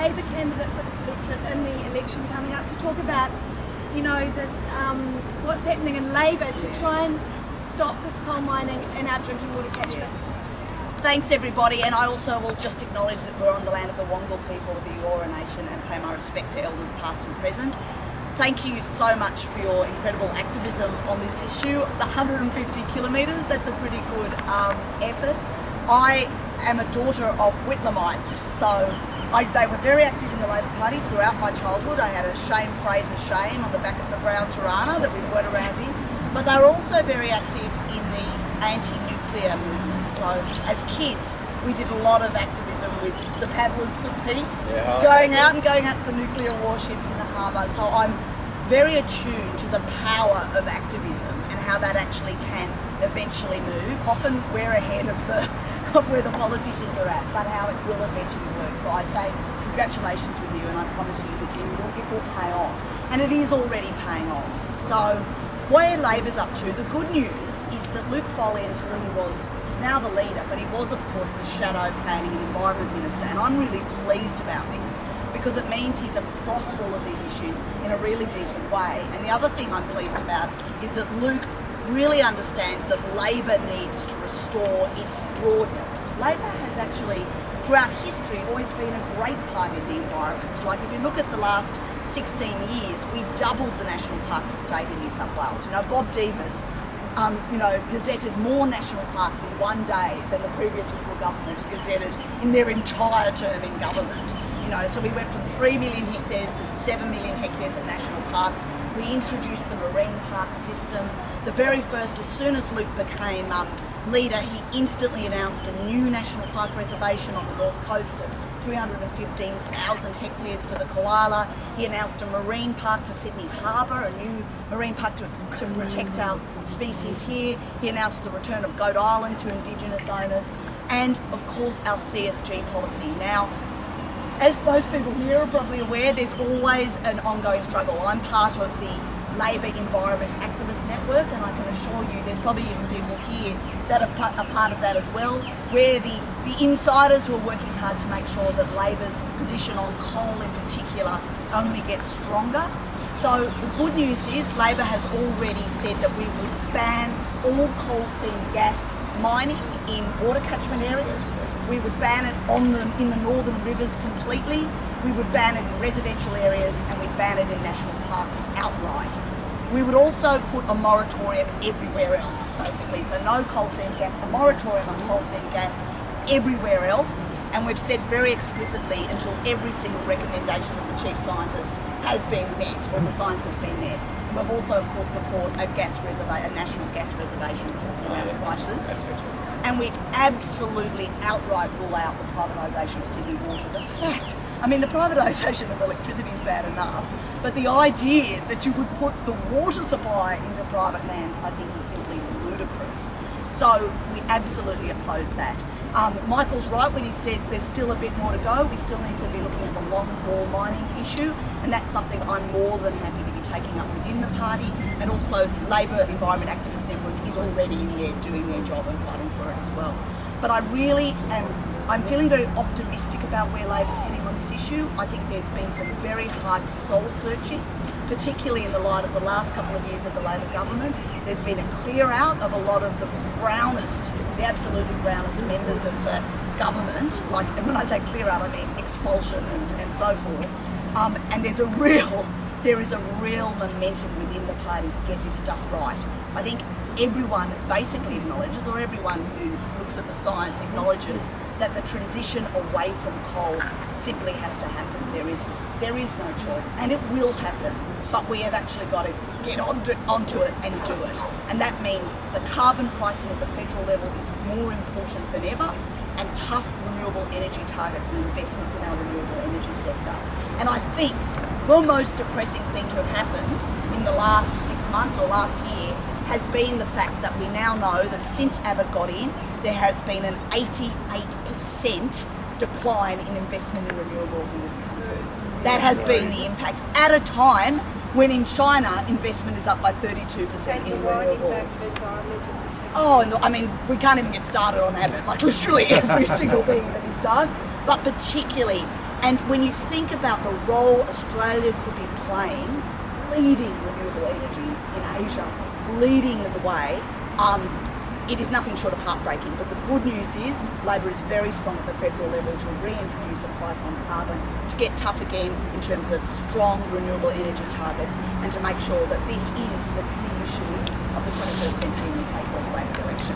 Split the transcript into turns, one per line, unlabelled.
Labor candidate for this electorate in the election coming up to talk about, you know, this what's happening in Labor to try and stop this coal mining in our drinking water catchments.
Thanks everybody, and I also will just acknowledge that we're on the land of the Wongal people of the Eora Nation and pay my respect to elders past and present. Thank you so much for your incredible activism on this issue. The 150 kilometres, that's a pretty good effort. I am a daughter of Whitlamites, so they were very active in the Labor Party throughout my childhood. I had a Shame Fraser Shame on the back of the brown Tirana that we went around in, but they were also very active in the anti-nuclear movement. So as kids, we did a lot of activism with the Paddlers for Peace, going out to the nuclear warships in the harbour. So I'm very attuned to the power of activism and how that actually can eventually move. Often we're ahead of where the politicians are at, but how it will eventually work. So I say congratulations with you, and I promise you that it will pay off. And it is already paying off. So where Labor's up to, the good news is that Luke Foley, until he's now the leader, but he was of course the Shadow Planning and Environment Minister, and I'm really pleased about this because it means he's across all of these issues in a really decent way. And the other thing I'm pleased about is that Luke really understands that Labor needs to restore its broadness. Labor has actually, throughout history, always been a great party of the environment. Like if you look at the last 16 years, we doubled the National Parks estate in New South Wales. You know, Bob Demas, gazetted more national parks in one day than the previous Liberal government gazetted in their entire term in government. You know, so we went from 3 million hectares to 7 million hectares of national parks. We introduced the marine park system. The very first, as soon as Luke became leader, he instantly announced a new national park reservation on the north coast of 315,000 hectares for the koala. He announced a marine park for Sydney Harbour, a new marine park to protect our species here. He announced the return of Goat Island to Indigenous owners, and of course our CSG policy. Now, as most people here are probably aware, there's always an ongoing struggle. I'm part of the Labor Environment Activist Network, and I can assure you there's probably even people here that are part of that as well. We're the insiders who are working hard to make sure that Labor's position on coal in particular only gets stronger. So the good news is Labor has already said that we would ban all coal seam gas mining in water catchment areas. We would ban it in the northern rivers completely. We would ban it in residential areas, and we'd ban it in national parks outright. We would also put a moratorium everywhere else, basically. So no coal seam gas, a moratorium on coal seam gas everywhere else. And we've said very explicitly until every single recommendation of the chief scientist has been met, or the science has been met. And we've also, of course, support a national gas reservation policy around prices. And we absolutely outright rule out the privatisation of Sydney Water. The privatisation of electricity is bad enough, but the idea that you would put the water supply into private hands, I think, is simply ludicrous. So we absolutely oppose that. Michael's right when he says there's still a bit more to go. We still need to be looking at the long haul mining issue, and that's something I'm more than happy to be taking up within the party. And also Labor Environment Activist Network is already in there doing their job and fighting for it as well. But I'm feeling very optimistic about where Labor's heading on this issue. I think there's been some very hard soul searching, particularly in the light of the last couple of years of the Labor government. There's been a clear out of a lot of the absolutely brownest members of the government. Like, when I say clear out, I mean expulsion and so forth. And there is a real momentum within the party to get this stuff right. I think everyone basically acknowledges, or everyone who looks at the science acknowledges, that the transition away from coal simply has to happen. There is no choice, and it will happen, but we have actually got to get onto it and do it. And that means the carbon pricing at the federal level is more important than ever, and tough renewable energy targets and investments in our renewable energy sector. And I think the most depressing thing to have happened in the last 6 months or last year has been the fact that we now know that since Abbott got in, there has been an 88% decline in investment in renewables in this country. That has been the impact at a time when in China investment is up by 32% in renewables. Oh, and we can't even get started on Abbott, like literally every single thing that he's done, but particularly And when you think about the role Australia could be playing, leading renewable energy in Asia, leading the way, it is nothing short of heartbreaking. But the good news is Labor is very strong at the federal level to reintroduce a price on carbon, to get tough again in terms of strong renewable energy targets, and to make sure that this is the key issue of the 21st century and we take all the way to the election.